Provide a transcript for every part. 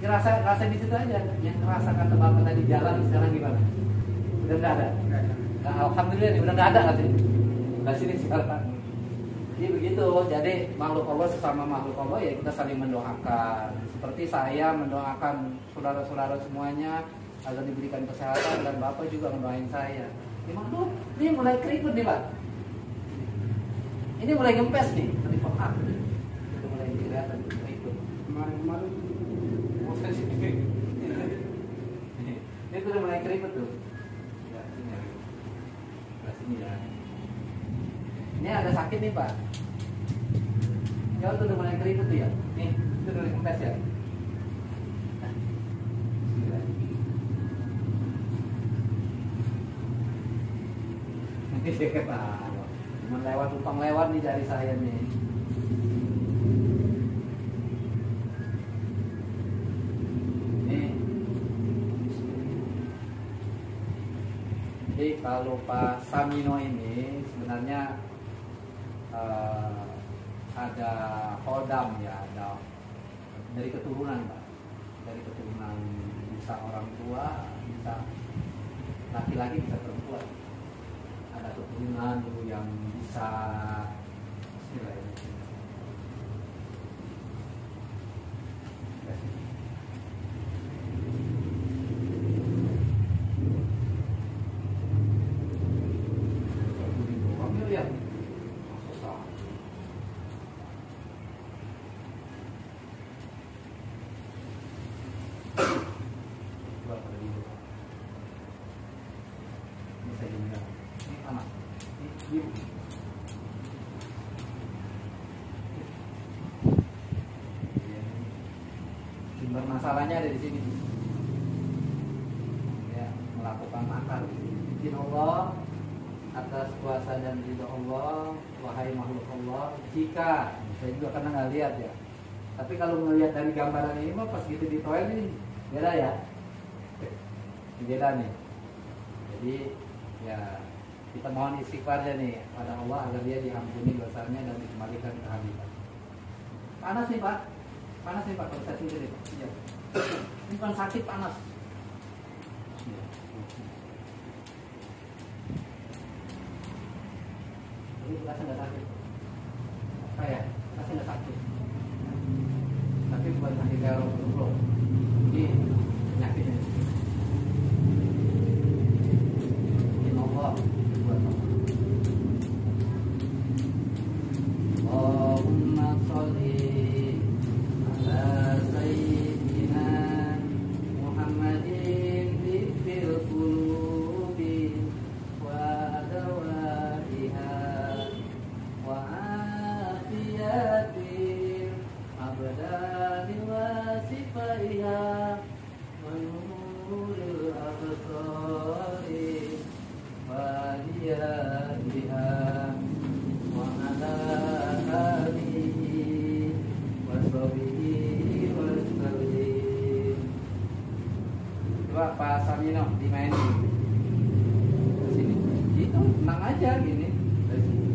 Rasa di situ aja. Yang rasa kata bapak tadi jalan sekarang gimana? Udah nggak ada. Nah, alhamdulillah nih udah nggak ada katanya. Nah sini sekarang. Jadi begitu. Jadi makhluk Allah sesama makhluk Allah ya kita saling mendoakan. Seperti saya mendoakan saudara-saudara semuanya agar diberikan kesehatan dan bapak juga mendoain saya. Ini mulai keriput nih pak. Ini mulai gempes nih. Tadi pekak. Itu mulai kelihatan keriput. Kemarin. Ini tuh udah mulai keriput tuh. Ya, sini ya. Sini ya. Ini ada sakit nih pak. Ya tuh udah mulai keriput tuh ya. Nih, itu udah mulai kempes ya. Cuma lewat utang lewat nih jari saya nih. Jadi kalau Pak Samino ini sebenarnya ada hodam ya, ada dari keturunan Pak, dari keturunan bisa orang tua, bisa laki-laki, bisa perempuan. Ada keturunan dulu yang bisa sumber masalahnya ada di sini ya, melakukan makar. Izin Allah atas kuasa dan ridho Allah, wahai makhluk Allah. Jika saya juga karena nggak lihat ya, tapi kalau melihat dari gambaran ini mah pas gitu di toilet ini beda ya, beda nih. Jadi ya kita mohon istighfarnya nih pada Allah agar dia diampuni dosanya dan dikembalikan ke habitat. Panas nih Pak, panas nih Pak kalau saya sendiri Pak. Ya. Ini bukan sakit, panas. Ini berasa nggak sakit. Apa ya? Berasa nggak sakit. Tapi bukan sakit kayak orang. Ini penyakitnya. Ini Allah. Allahumma sholli ala sayyidina Muhammadin fil qulubi wa dawaiha wa afiyati abdani wa sifaiha wa nuril absari wa diyadiha wa ala alihi wa sahbihi wa sallim. Coba Pak Samino dimainin ke sini. Itu tenang aja gini. Dari sini.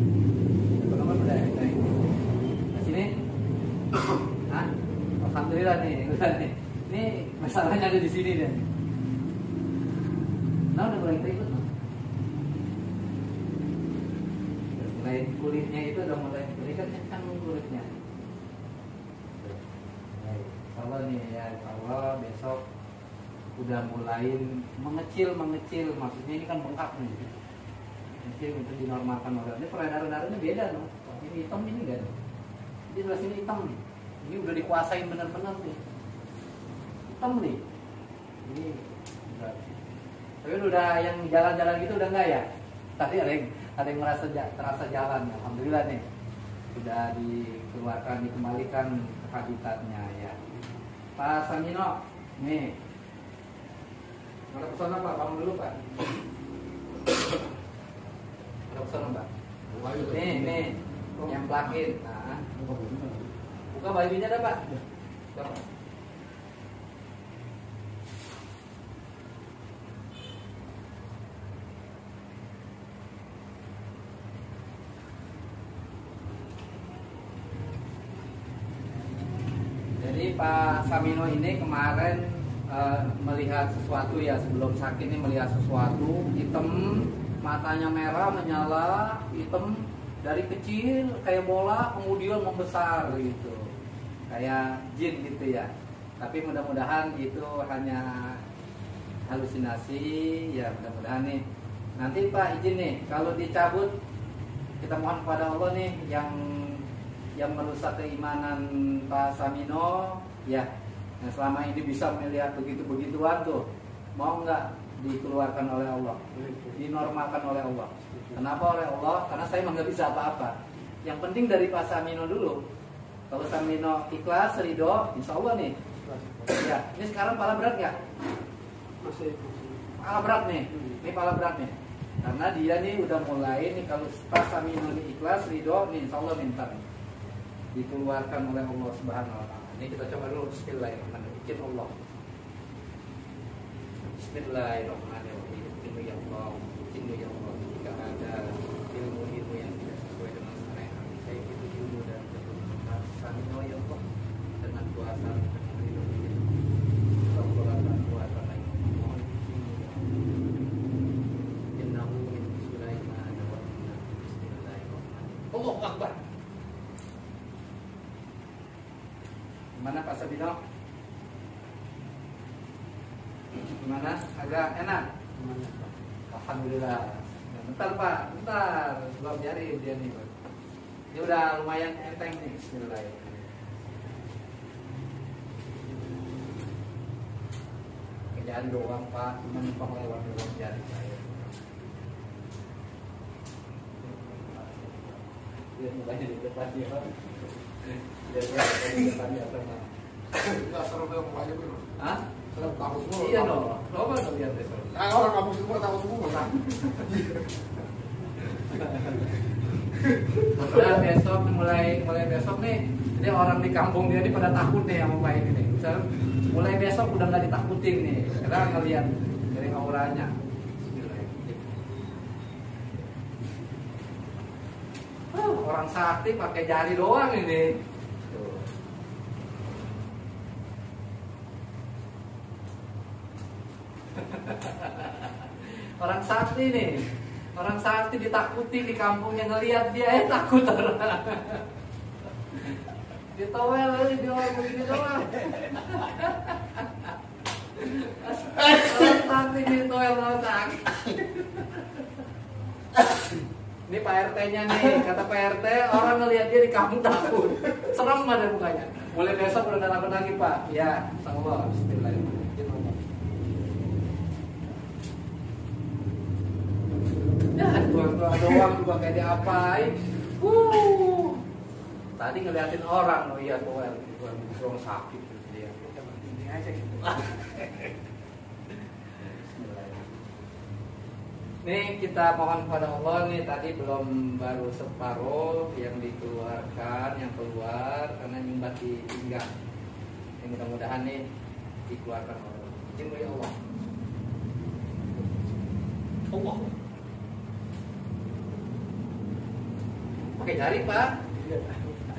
Kenapa udah naik? Ke sini. Hah? Alhamdulillah nih, udah nih. Ini masalahnya ada di sini deh. Nah, udah mulai terikut. Mulai kulitnya itu udah mulai terikat kencang kulitnya. Insya nih ya, insya Allah besok udah mulai mengecil, maksudnya ini kan bengkak nih. Mengecil itu dinormalkan oleh ini peredaran darahnya beda loh. Ini hitam ini enggak. Jadi sebelah sini hitam nih. Ini udah dikuasain benar-benar nih. Hitam nih. Ini udah. Tapi udah yang jalan-jalan gitu udah enggak ya? Tadi ada yang terasa jalan, alhamdulillah nih sudah dikeluarkan, dikembalikan ke habitatnya ya. Pak Samino, nih ada pesan apa? Bangun dulu Pak. Ada pesan Pak? Nih yang pelakin. Nah, buka bajunya dah Pak. Coba. Jadi Pak Samino ini kemarin melihat sesuatu ya, sebelum sakit ini melihat sesuatu hitam, matanya merah menyala, hitam dari kecil kayak bola kemudian membesar gitu, kayak jin gitu ya. Tapi mudah-mudahan itu hanya halusinasi ya, mudah-mudahan nih. Nanti Pak izin nih, kalau dicabut kita mohon kepada Allah nih yang merusak keimanan Pak Samino ya, yang selama ini bisa melihat begitu-begituan tuh, mau nggak dikeluarkan oleh Allah, dinormalkan oleh Allah. Kenapa oleh Allah? Karena saya emang nggak bisa apa-apa. Yang penting dari Pak Samino dulu. Kalau Samino ikhlas, ridho, insya Allah nih. Ya, ini sekarang pala berat nggak? Masih. Pala berat nih, ini pala berat nih. Karena dia nih udah mulai nih, kalau Pak Samino ini ikhlas, ridho, nih insya Allah minta nih dikeluarkan oleh Allah Subhanahu Wa Taala. Ini kita coba dulu. Bismillahirrahmanirrahim. Izin Allah. Bismillahirrahmanirrahim. Izin ya Allah. Izin ya Allah. Jika ada ilmu-ilmu yang tidak sesuai dengan syariat, baik itu ilmu dan keturunan Samino ya Allah, dengan kuasa dengan ilmu dan kuasa lain. Mohon innahu min Sulaiman wa innahu bismillahirrahmanirrahim. Allahu Akbar. Gimana Pak Sabino? Gimana? Agak enak? Alhamdulillah. Bentar Pak, bentar. Belum biarin dia nih Pak. Ini udah lumayan enteng nih. Bismillahirrahmanirrahim. Kerjaan doang Pak, cuma numpang lewat doang jari saya. Dia mulai di depan dia Pak. Dia di depan dia sama. Enggak seru dong aja bro. Hah? Serem kampus semua. Iya dong. Coba dong lihat besok. Nah, orang kampus semua takut semua kan. Nah, besok mulai besok nih, ini orang di kampung dia ini pada takut nih sama Pak ini nih. Misalnya, mulai besok udah nggak ditakutin nih, karena ngelihat dari auranya. Orang sakti pakai jari doang ini. Tuh. Orang sakti nih. Orang sakti ditakuti di kampungnya, ngelihat dia takut orang. Ditowel aja dia orang begini doang. Orang sakti ditowel orang sakit. Ini Pak RT-nya nih, kata Pak RT orang ngelihat dia di kampung takut. Serem ada mukanya. Mulai besok udah takut lagi Pak. Ya, sama Allah. Bismillahirrahmanirrahim. Ya, doang juga kayak diapain. Tadi ngeliatin orang, oh iya tuh orang sakit gitu dia. Ini aja gitu. Nih kita mohon kepada Allah nih, tadi belum baru separuh yang dikeluarkan, yang keluar karena nyumbat di pinggang. Yang mudah-mudahan nih dikeluarkan oleh Allah. Izin ya Allah. Allah. Pakai jari Pak.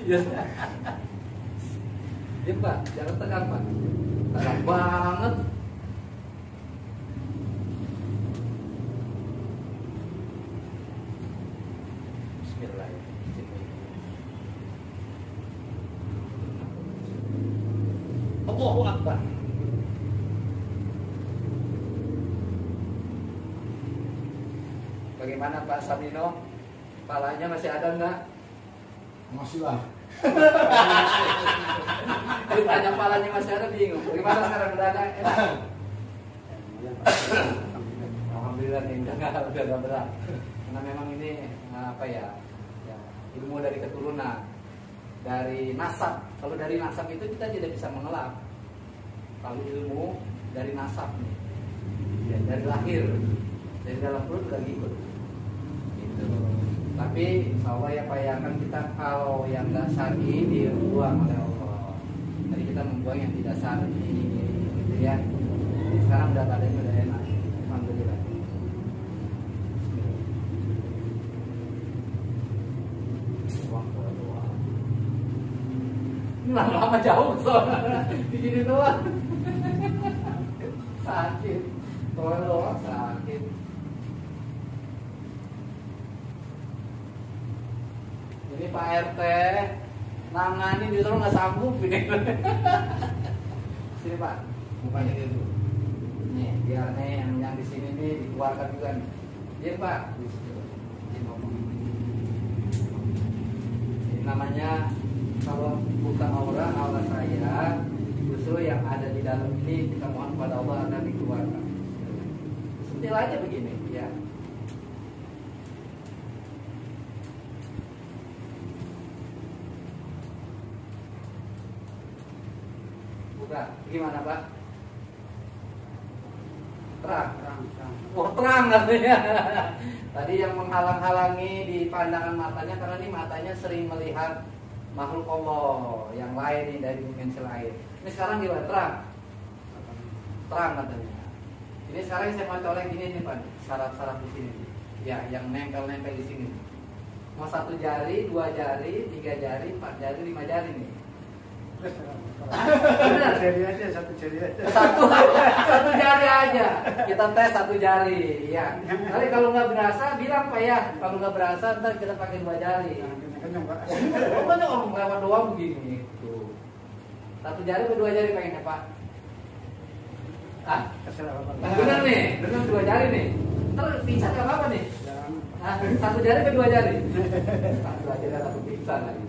Iya. Iya Pak, jangan tegang Pak. Tegang banget. Allahu Akbar. Bagaimana Pak Samino? Palanya masih ada nggak? Masih lah. Ditanya palanya masih ada bingung. Bagaimana sekarang udah ada? Enak. Alhamdulillah nih udah nggak berat. Karena memang ini apa ya? Ilmu dari keturunan, dari nasab. Kalau dari nasab itu kita tidak bisa mengelak. Kalau ilmu dari nasab nih, ya, dari lahir, dari dalam perut udah ngikut. Gitu. Tapi insya ya Pak ya, kan kita kalau yang nggak syar'i dibuang oleh Allah. Tadi kita membuang yang tidak syar'i, gitu ya. Sekarang udah badannya udah enak. Alhamdulillah. lama jauh soalnya di sini doang. Sakit, doang sakit. Jadi Pak RT nangani justru nggak sanggup ini. Sini Pak, mukanya gitu. Nih, biar nih yang di sini nih dikeluarkan juga nih. Jadi Pak, ini ngomong. Ini namanya kalau bukan aura saya, justru yang ada di dalam ini kita mohon kepada Allah akan dikeluarkan. Sentil aja begini, ya. Buka, gimana Pak? Terang. Oh terang katanya. Tadi yang menghalang-halangi di pandangan matanya karena ini matanya sering melihat makhluk Allah yang lain nih dari dimensi lain. Ini sekarang gimana? Terang. Terang katanya. Ini sekarang saya mau colek ini nih Pak, saraf-saraf di sini. Ya, yang nempel-nempel di sini. Mau 1 jari, 2 jari, 3 jari, 4 jari, 5 jari nih. Benar. Jari aja, 1 jari aja. Satu jari aja. Kita tes 1 jari, ya. Tapi kalau nggak berasa, bilang Pak ya. Kalau nggak berasa, ntar kita pakai 2 jari. Pokoknya orang lewat doang begini. Tuh. 1 jari atau 2 jari pengennya Pak? Ah? Benar nih, benar 2 jari nih. Ntar pingsan nggak apa-apa nih. Ah, 1 jari atau 2 jari? 1 aja dah 1 pingsan lagi.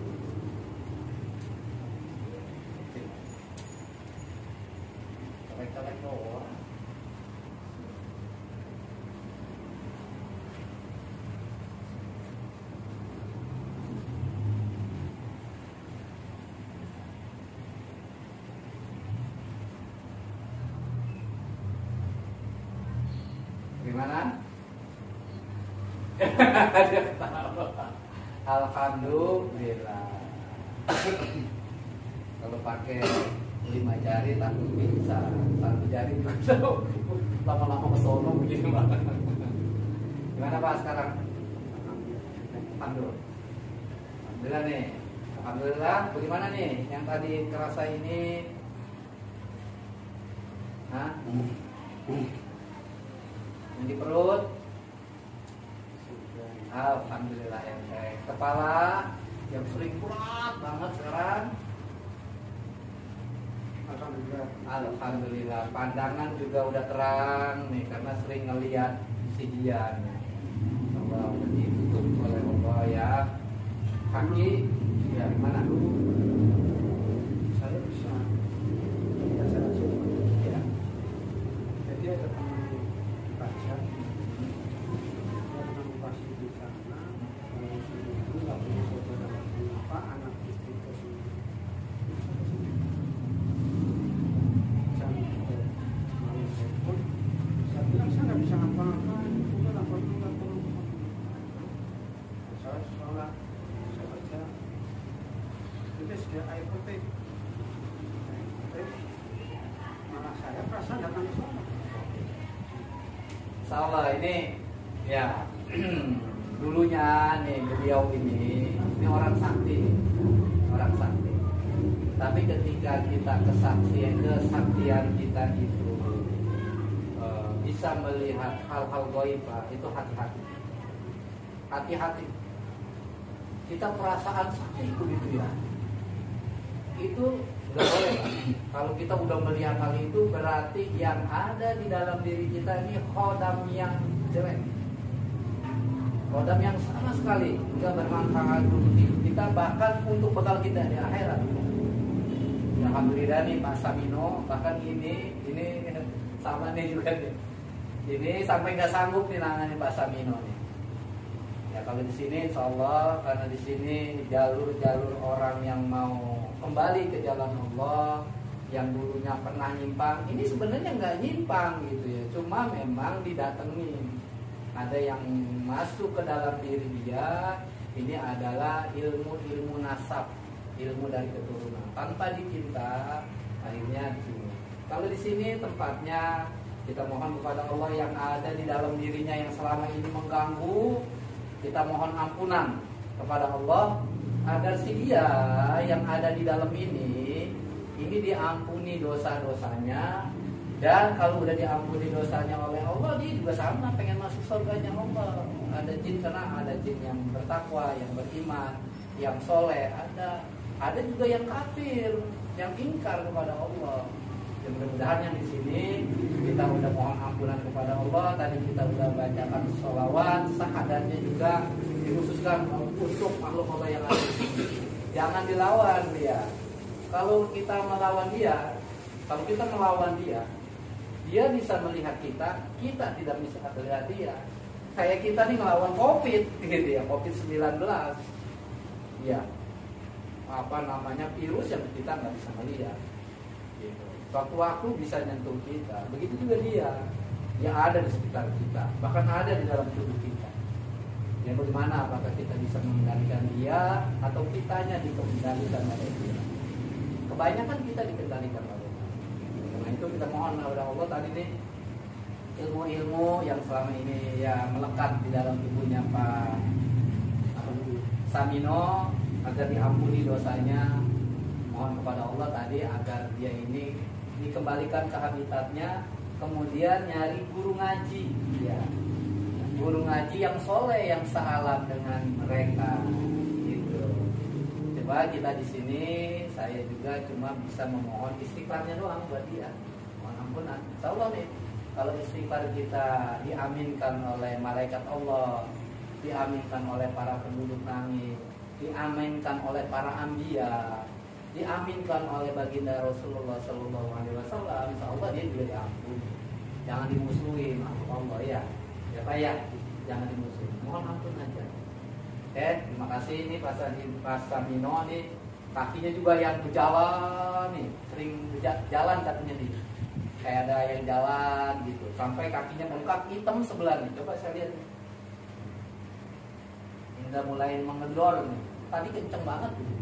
Colek-colek doang. Gimana? Dia ketawa. Alhamdulillah. Kalau pakai 5 jari takut bisa, 1 jari bisa. Lama-lama kesono begini banget. Gimana Pak sekarang? Alhamdulillah. Alhamdulillah nih. Alhamdulillah. Bagaimana nih? Yang tadi kerasa ini? Hah? Yang di perut? Alhamdulillah yang baik. Kepala yang sering berat banget sekarang? Alhamdulillah. Pandangan juga udah terang nih karena sering ngelihat sijian. Allah udah ditutup oleh Allah ya. Kaki ya gimana? Saya bisa baca Ya. jadi ada teman baca dia teman pasti di sana kalau sini itu nggak punya saudara apa anak istri ke sini saya bilang saya nggak bisa ngapa-ngapain udah lapor saya sholat saya baca itu sudah air putih malah saya perasaan datang ke sana. Salah ini ya dulunya nih beliau ini orang sakti, orang sakti. Tapi ketika kita kesaktian kita itu bisa melihat hal-hal gaibah itu hati-hati, hati-hati. Kita perasaan sakti itu gitu ya, itu nggak boleh. Kalau kita udah melihat hal itu berarti yang ada di dalam diri kita ini khodam yang jelek, khodam yang sama sekali nggak bermanfaat untuk hidup kita, bahkan untuk bekal kita di akhirat. Alhamdulillah nih Pak Samino, bahkan ini sama nih juga nih. Ini sampai nggak sanggup nih nangani Pak Samino nih. Ya kalau di sini insya Allah, karena di sini jalur-jalur orang yang mau kembali ke jalan Allah, yang dulunya pernah nyimpang, ini sebenarnya nggak nyimpang gitu ya, cuma memang didatengin. Ada yang masuk ke dalam diri dia, ini adalah ilmu nasab, ilmu dari keturunan. Tanpa dipinta, akhirnya di sini. Kalau di sini tempatnya kita mohon kepada Allah yang ada di dalam dirinya yang selama ini mengganggu. Kita mohon ampunan kepada Allah agar si dia yang ada di dalam ini diampuni dosa-dosanya, dan kalau udah diampuni dosanya oleh Allah, dia juga sama pengen masuk surganya Allah. Ada jin, karena ada jin yang bertakwa, yang beriman, yang soleh, ada juga yang kafir, yang ingkar kepada Allah. Ya, mudah-mudahan yang di sini kita udah mohon ampunan kepada Allah. Tadi kita udah bacakan sholawat, syahadatnya juga dikhususkan untuk makhluk Allah yang ada di sini. Jangan dilawan dia. Kalau kita melawan dia, dia bisa melihat kita tidak bisa melihat dia. Kayak kita nih melawan COVID, gitu ya, COVID-19, ya, virus yang kita nggak bisa melihat. Gitu. Waktu-waktu bisa nyentuh kita. Begitu juga dia yang ada di sekitar kita, bahkan ada di dalam tubuh kita. Ya, bagaimana? Apakah kita bisa mengendalikan dia atau kitanya dikendalikan oleh dia? Kebanyakan kita dikendalikan oleh dia. Karena itu kita mohon kepada Allah tadi nih, ilmu-ilmu yang selama ini ya melekat di dalam tubuhnya Pak Samino, agar diampuni dosanya. Mohon kepada Allah tadi agar dia ini dikembalikan ke habitatnya, kemudian nyari guru ngaji, ya, guru ngaji yang soleh, yang sealam dengan mereka. Gitu. Coba kita di sini, saya juga cuma bisa memohon istighfarnya doang buat dia, mohon ampunan. Insya Allah nih, kalau istighfar kita diaminkan oleh malaikat Allah, diaminkan oleh para penduduk langit, diaminkan oleh para anbiya, diaminkan oleh baginda Rasulullah Sallallahu Alaihi Wasallam, insya Allah dia juga diampuni. Jangan dimusuhin Allah ya, ya Pak ya, jangan dimusuhin. Mohon ampun aja. Terima kasih. Ini Pak Samino nih, kakinya juga yang berjalan nih, sering jalan katanya nih, kayak ada yang jalan gitu, sampai kakinya bengkak hitam sebelah nih. Coba saya lihat nih. Ini udah mulai mengendor nih. Tadi kenceng banget gitu.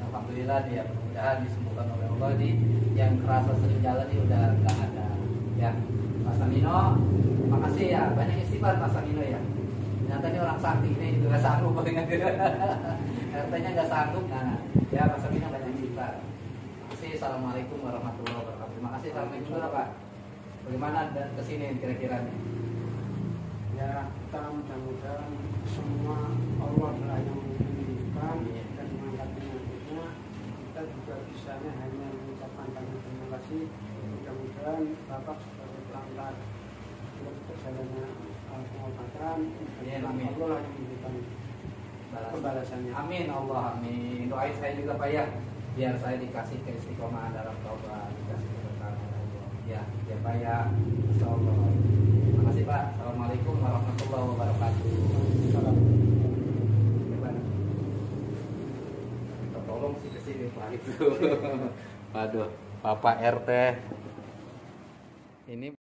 Alhamdulillah dia, mudah-mudahan disembuhkan oleh Allah. Yang kerasa sering jalan ini udah nggak ada. Ya, Mas Samino, makasih ya, banyak istighfar Mas Samino ya. Ternyata ini orang sakti, ini juga nggak sanggup. Katanya nggak sanggup. Nah, ya Mas Samino banyak istighfar. Makasih. Assalamualaikum warahmatullahi wabarakatuh. Terima kasih. Assalamualaikum Pak. Bagaimana dan kesini kira-kira nih? Ya, kita mudah-mudahan semua Allah lah yang mengirimkan dan mengangkat penyakitnya. Kita juga bisanya hanya mengucapkan terima kasih. Mudah-mudahan Bapak sebagai pelanggan untuk berjalannya pengobatan, Allah lah yang memberikan pembalasannya. Amin Allah, amin. Doain saya juga Pak ya, biar saya dikasih keistiqomahan dalam taubat, dikasih keberkahan Allah. Ya Pak ya, insyaallah. Terima kasih Pak. Assalamualaikum warahmatullahi wabarakatuh. Tolong sih kesini Pak itu. Waduh, Bapak RT ini